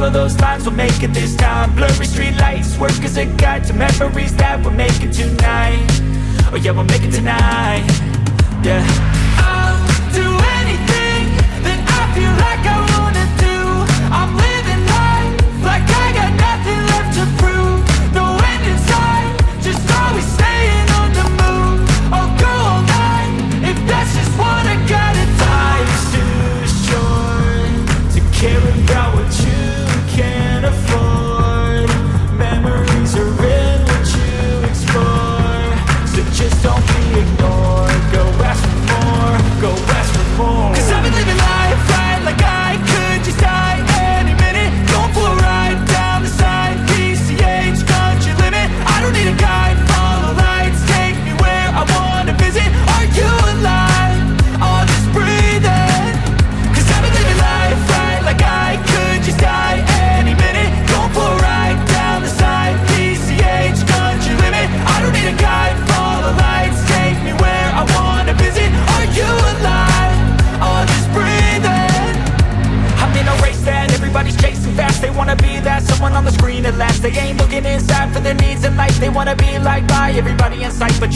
follow those lines, we'll make it this time. Blurry street lights work as a guide to memories that we're making tonight. Oh yeah, we'll make it tonight. Yeah, I'll do anything that I feel like I wanna do. I'm living life like I got nothing left to prove. No end in sight, just always staying on the move. I'll go all night if that's just what I gotta do. Life's too short to care about what you can't afford. Memories are in what you explore, so just don't be ignored. Go ask for more, go ask for more. Cause I've been living life right like I could just die any minute. Going for a ride down the side, PCH, country limit. I don't need a guide, follow lights, take me where I wanna visit. Are you alive? Or just breathing? Cause I've been living life right like I could just die any minute. Going for a ride down the side, PCH, country limit. I don't need a guide, follow lights, take me where I wanna visit. Are you alive? Or just breathing? I'm in a race that everybody's chasing fast. They wanna be that someone on the screen at last. They ain't looking inside for their needs in life. They wanna be liked by everybody in sight, but